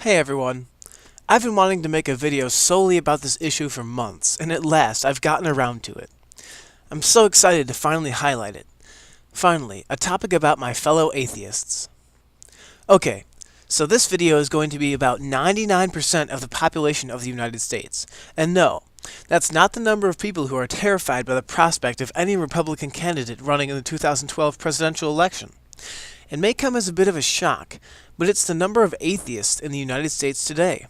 Hey everyone. I've been wanting to make a video solely about this issue for months, and at last I've gotten around to it. I'm so excited to finally highlight it. Finally, a topic about my fellow atheists. Okay, so this video is going to be about 99% of the population of the United States. And no, that's not the number of people who are terrified by the prospect of any Republican candidate running in the 2012 presidential election. It may come as a bit of a shock, but it's the number of atheists in the United States today.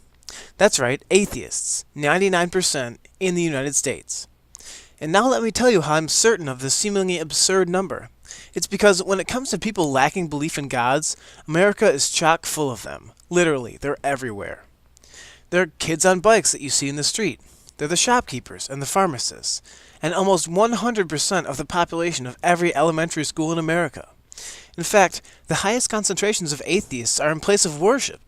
That's right, atheists, 99% in the United States. And now let me tell you how I'm certain of this seemingly absurd number. It's because when it comes to people lacking belief in gods, America is chock full of them. Literally, they're everywhere. They're kids on bikes that you see in the street. They're the shopkeepers and the pharmacists, and almost 100% of the population of every elementary school in America. In fact, the highest concentrations of atheists are in place of worship.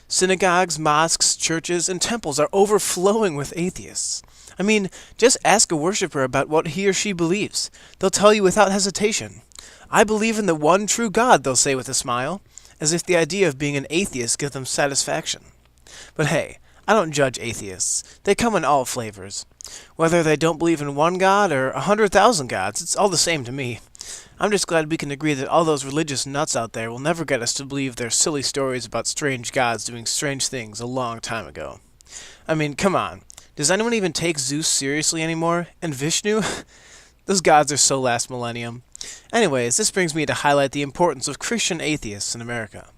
Synagogues, mosques, churches, and temples are overflowing with atheists. I mean, just ask a worshiper about what he or she believes. They'll tell you without hesitation. I believe in the one true God, they'll say with a smile, as if the idea of being an atheist gives them satisfaction. But hey, I don't judge atheists. They come in all flavors. Whether they don't believe in one God or 100,000 gods, it's all the same to me. I'm just glad we can agree that all those religious nuts out there will never get us to believe their silly stories about strange gods doing strange things a long time ago. I mean, come on. Does anyone even take Zeus seriously anymore? And Vishnu? Those gods are so last millennium. Anyways, this brings me to highlight the importance of Christian atheists in America.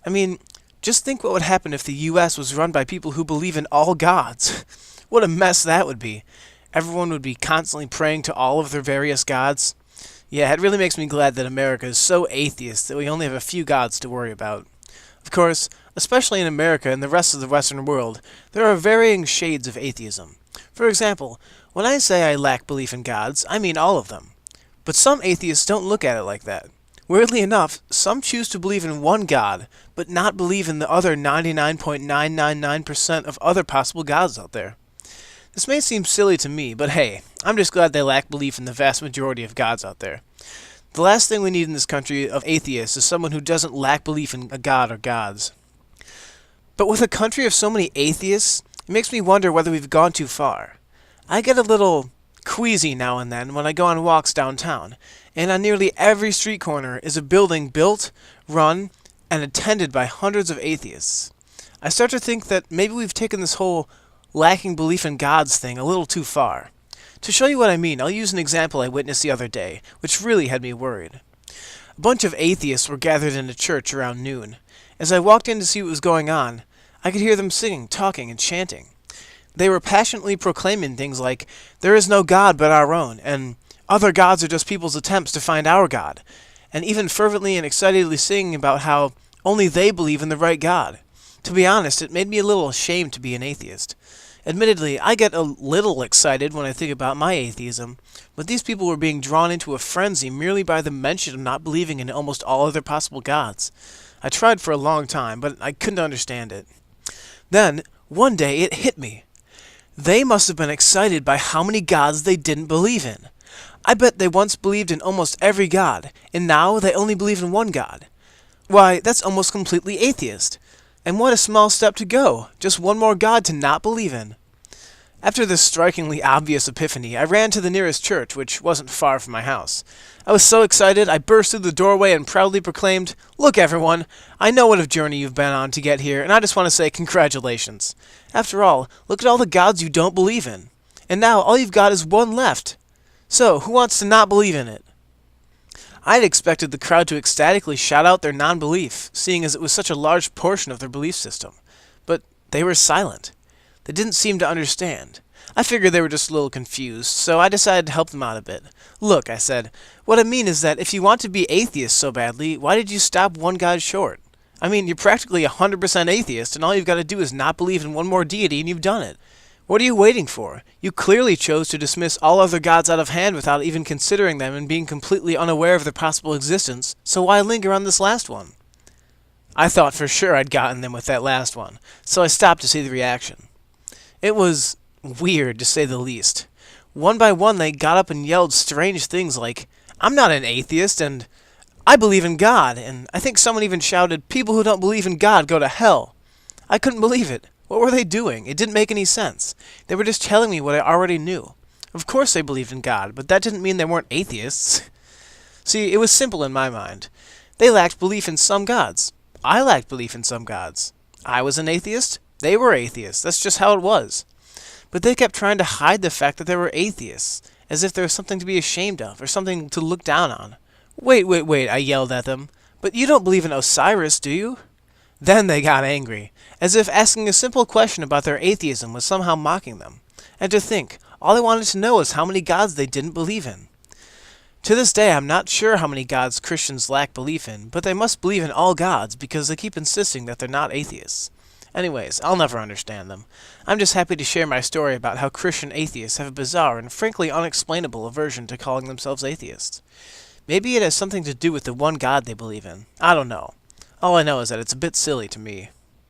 I mean, just think what would happen if the U.S. was run by people who believe in all gods. What a mess that would be. Everyone would be constantly praying to all of their various gods. Yeah, it really makes me glad that America is so atheist that we only have a few gods to worry about. Of course, especially in America and the rest of the Western world, there are varying shades of atheism. For example, when I say I lack belief in gods, I mean all of them. But some atheists don't look at it like that. Weirdly enough, some choose to believe in one god, but not believe in the other 99.999% of other possible gods out there. This may seem silly to me, but hey, I'm just glad they lack belief in the vast majority of gods out there. The last thing we need in this country of atheists is someone who doesn't lack belief in a god or gods. But with a country of so many atheists, it makes me wonder whether we've gone too far. I get a little queasy now and then when I go on walks downtown, and on nearly every street corner is a building built, run, and attended by hundreds of atheists. I start to think that maybe we've taken this whole lacking belief in gods thing a little too far. To show you what I mean, I'll use an example I witnessed the other day, which really had me worried. A bunch of atheists were gathered in a church around noon. As I walked in to see what was going on, I could hear them singing, talking, and chanting. They were passionately proclaiming things like, "There is no God but our own," and "Other gods are just people's attempts to find our God," and even fervently and excitedly singing about how only they believe in the right God. To be honest, it made me a little ashamed to be an atheist. Admittedly, I get a little excited when I think about my atheism, but these people were being drawn into a frenzy merely by the mention of not believing in almost all other possible gods. I tried for a long time, but I couldn't understand it. Then, one day, it hit me. They must have been excited by how many gods they didn't believe in. I bet they once believed in almost every god, and now they only believe in one god. Why, that's almost completely atheist. And what a small step to go, just one more god to not believe in. After this strikingly obvious epiphany, I ran to the nearest church, which wasn't far from my house. I was so excited, I burst through the doorway and proudly proclaimed, "Look everyone, I know what a journey you've been on to get here, and I just want to say congratulations. After all, look at all the gods you don't believe in. And now all you've got is one left. So, who wants to not believe in it?" I had expected the crowd to ecstatically shout out their non-belief, seeing as it was such a large portion of their belief system. But they were silent. They didn't seem to understand. I figured they were just a little confused, so I decided to help them out a bit. "Look," I said, "what I mean is that if you want to be atheist so badly, why did you stop one god short? I mean, you're practically 100% atheist, and all you've got to do is not believe in one more deity, and you've done it. What are you waiting for? You clearly chose to dismiss all other gods out of hand without even considering them and being completely unaware of their possible existence, so why linger on this last one?" I thought for sure I'd gotten them with that last one, so I stopped to see the reaction. It was weird, to say the least. One by one they got up and yelled strange things like, "I'm not an atheist," and "I believe in God," and I think someone even shouted, "People who don't believe in God go to hell." I couldn't believe it. What were they doing? It didn't make any sense. They were just telling me what I already knew. Of course they believed in God, but that didn't mean they weren't atheists. See, it was simple in my mind. They lacked belief in some gods. I lacked belief in some gods. I was an atheist. They were atheists. That's just how it was. But they kept trying to hide the fact that they were atheists, as if there was something to be ashamed of, or something to look down on. Wait, I yelled at them. But you don't believe in Osiris, do you? Then they got angry, as if asking a simple question about their atheism was somehow mocking them. And to think, all they wanted to know was how many gods they didn't believe in. To this day, I'm not sure how many gods Christians lack belief in, but they must believe in all gods because they keep insisting that they're not atheists. Anyways, I'll never understand them. I'm just happy to share my story about how Christian atheists have a bizarre and frankly unexplainable aversion to calling themselves atheists. Maybe it has something to do with the one God they believe in. I don't know. All I know is that it's a bit silly to me.